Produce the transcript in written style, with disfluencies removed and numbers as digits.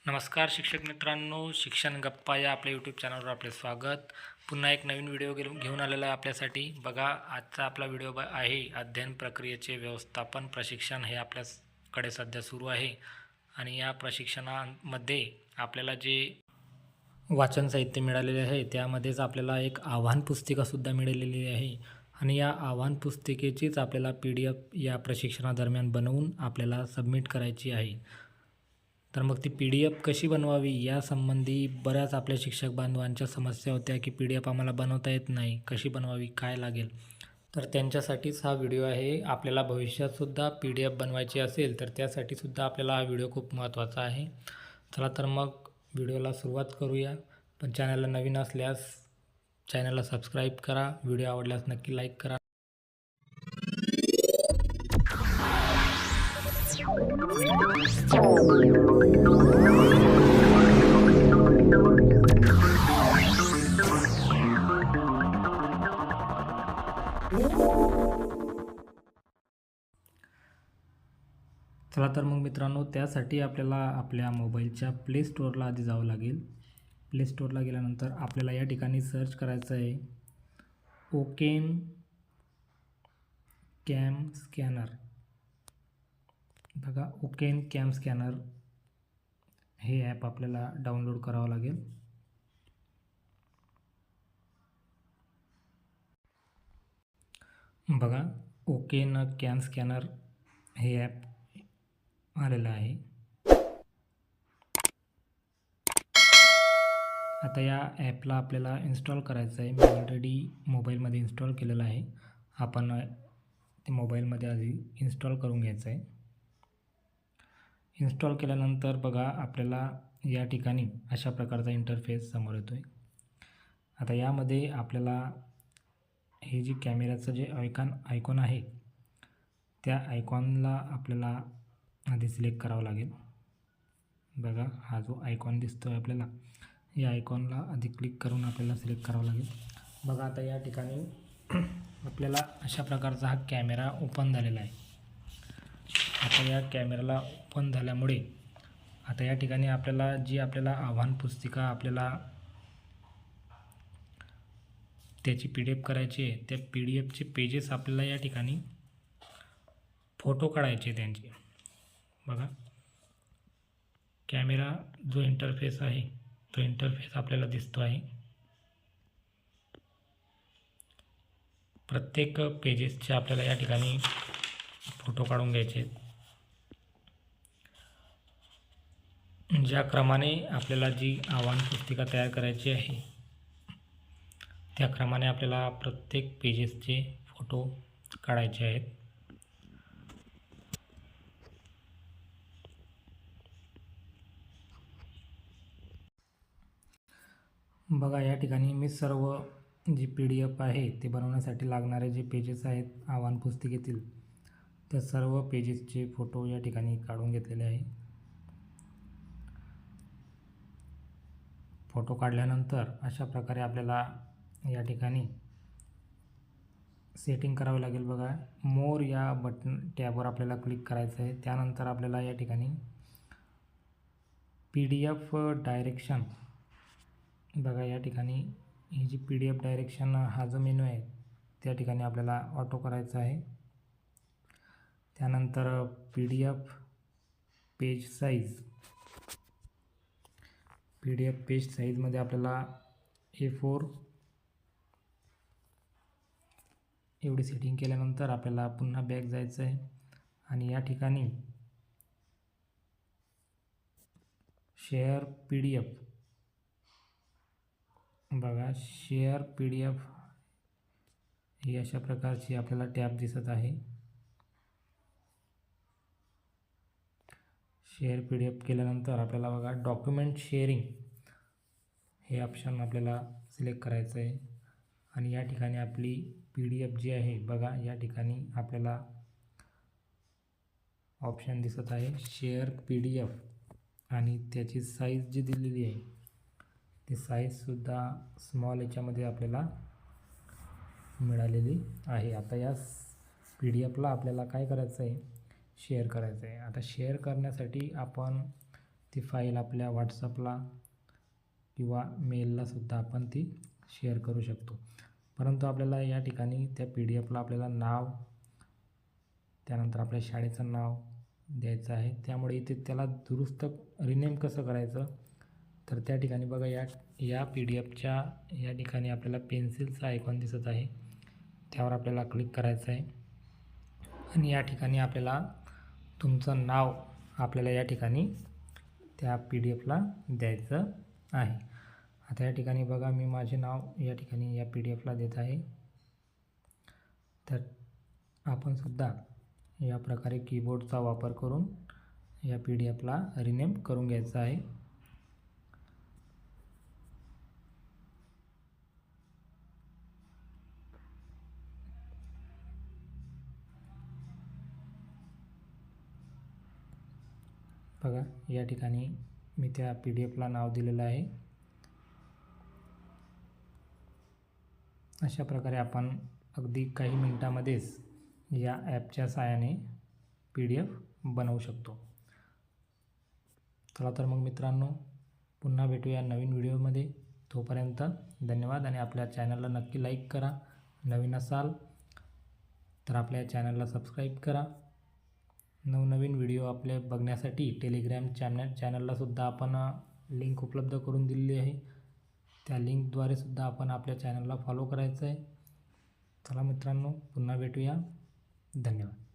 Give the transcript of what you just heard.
नमस्कार शिक्षक मित्रांनो, शिक्षण गप्पा या आपल्या यूट्यूब चॅनलवर आपले स्वागत. पुन्हा एक नवीन व्हिडिओ घेऊन आलेला आहे आपल्यासाठी. बघा, आजचा आपला व्हिडिओ आहे अध्ययन प्रक्रियेचे व्यवस्थापन प्रशिक्षण. हे आपल्याकडे सध्या सुरू आहे आणि या प्रशिक्षणामध्ये आपल्याला जे वाचन साहित्य मिळालेले आहे त्यामध्येच आपल्याला एक आव्हान पुस्तिकासुद्धा मिळालेली आहे आणि या आव्हान पुस्तिकेचीच आपल्याला PDF या प्रशिक्षणादरम्यान बनवून आपल्याला सबमिट करायची आहे. तर मग ती PDF कशी बनवावी यासंबंधी बऱ्याच आपल्या शिक्षक बांधवांच्या समस्या होत्या की PDF आम्हाला बनवता येत नाही, कशी बनवावी, काय लागेल. तर त्यांच्यासाठीच हा व्हिडिओ आहे. आपल्याला भविष्यातसुद्धा PDF बनवायची असेल तर त्यासाठीसुद्धा आपल्याला हा व्हिडिओ खूप महत्त्वाचा आहे. चला तर मग व्हिडिओला सुरुवात करूया. पण चॅनलला नवीन असल्यास चॅनलला सबस्क्राईब करा, व्हिडिओ आवडल्यास नक्की लाईक करा. चला तर मग मित्रांनो, त्यासाठी आपल्याला आपल्या मोबाईलच्या प्ले स्टोअरला आधी जावं लागेल. प्ले स्टोअरला गेल्यानंतर आपल्याला या ठिकाणी सर्च करायचं आहे ओकेन कॅम स्कॅनर. बघा, ओकेन कॅम स्कॅनर हे ॲप आपल्याला डाउनलोड करावं लागेल. बघा, ओकेन कॅम स्कॅनर हे ॲप आलेलं आहे. आता या ॲपला आपल्याला इन्स्टॉल करायचं आहे. मी ऑलरेडी मोबाईलमध्ये इन्स्टॉल केलेलं आहे. आपण ते मोबाईलमध्ये आधी इन्स्टॉल करून घ्यायचं आहे. इन्स्टॉल केल्यानंतर बघा, आपल्याला या ठिकाणी अशा प्रकारचा इंटरफेस समोर येतो आहे. आता यामध्ये आपल्याला हे जे कॅमेऱ्याचं जे आयकॉन आहे त्या आयकॉनला आपल्याला आधी सिलेक्ट करावं लागेल. बघा, हा जो आयकॉन दिसतो आहे आपल्याला, या आयकॉनला आधी क्लिक करून आपल्याला सिलेक्ट करावं लागेल. बघा, आता या ठिकाणी आपल्याला अशा प्रकारचा हा कॅमेरा ओपन झालेला आहे. आता या कॅमेऱ्याला ओपन झाल्यामुळे आता या ठिकाणी आपल्याला आव्हान पुस्तिका आपल्याला त्याची PDF करायची आहे. त्या PDFचे पेजेस आपल्याला या ठिकाणी फोटो काढायचे त्यांचे. बघा, कॅमेरा जो इंटरफेस आहे तो इंटरफेस आपल्याला दिसतो आहे. प्रत्येक पेजेसचे आपल्याला या ठिकाणी फोटो काढून घ्यायचे आहेत. ज्या क्रमाने आपल्याला जी आव्हान पुस्तिका तयार करायची आहे त्या क्रमाने आपल्याला प्रत्येक पेजेसचे फोटो काढायचे आहेत. बघा, या ठिकाणी मी सर्व जी PDF आहे ते बनवण्यासाठी लागणारे जे पेजेस आहेत आव्हान पुस्तिकेतील त्या सर्व पेजेसचे फोटो या ठिकाणी काढून घेतलेले आहे. फोटो काढल्यानंतर अशा प्रकारे आपल्याला या ठिकाणी सेटिंग करावी लागेल. बघा, मोर या टॅबवर आपल्याला क्लिक करायचं आहे. त्यानंतर आपल्याला या ठिकाणी PDF डायरेक्शन, बघा या ठिकाणी ही जी PDF डायरेक्शन हा जो मेनू आहे त्या ठिकाणी आपल्याला ऑटो करायचा आहे. त्यानंतर PDF पेज साईजमध्ये आपल्याला A4 एवढी सेटिंग केल्यानंतर आपल्याला पुन्हा बॅक जायचं आहे आणि या ठिकाणी शेअर PDF, बघा शेअर PDF ही अशा प्रकारची आपल्याला टॅब दिसत आहे. शेअर PDF केल्यानंतर आपल्याला बघा डॉक्युमेंट शेअरिंग हे ऑप्शन आपल्याला सिलेक्ट करायचं आहे आणि या ठिकाणी आपली PDF जी आहे, बघा या ठिकाणी आपल्याला ऑप्शन दिसत आहे शेअर PDF आणि त्याची साईज जी दिलेली आहे ती साईजसुद्धा स्मॉल याच्यामध्ये आपल्याला मिळालेली आहे. आता या PDFला आपल्याला काय करायचं आहे, शेअर करायचं आहे. आता शेअर करण्यासाठी आपण ती फाईल आपल्या व्हॉट्सअपला किंवा मेललासुद्धा आपण ती शेअर करू शकतो. परंतु आपल्याला या ठिकाणी त्या PDF आपल्याला नाव, त्यानंतर आपल्या शाळेचं नाव द्यायचं आहे. त्यामुळे इथे त्याला दुरुस्त रिनेम कसं करायचं, तर त्या ठिकाणी बघा या PDFच्या या ठिकाणी आपल्याला पेन्सिलचा आयकॉन दिसत आहे, त्यावर आपल्याला क्लिक करायचं आहे आणि या ठिकाणी आपल्याला तुमचं नाव आपल्याला या ठिकाणी त्या PDFला द्यायचं आहे. आता या ठिकाणी बघा मी माझे नाव या ठिकाणी या PDFला देत आहे. तर आपण सुद्धा या प्रकारे कीबोर्डचा वापर करून या PDFला रिनेम करून घ्यायचं आहे. बघा या ठिकाणी मी त्या PDFला नाव दिलेलं आहे. अशा प्रकारे आपण अगदी काही मिनिटांमध्येच या ॲपच्या सहाय्याने PDF बनवू शकतो. चला तर मग मित्रांनो, पुन्हा भेटूया नवीन व्हिडिओमध्ये. तोपर्यंत धन्यवाद आणि आपल्या चॅनलला नक्की लाईक करा. नवीन असाल तर आपल्या चॅनलला सबस्क्राईब करा. नवनवीन व्हिडिओ आपले बघण्यासाठी टेलिग्राम चॅनललासुद्धा आपण लिंक उपलब्ध करून दिलेली आहे. त्या लिंकद्वारे सुद्धा आपण आपल्या चॅनलला फॉलो करायचं आहे. चला मित्रांनो, पुन्हा भेटूया. धन्यवाद.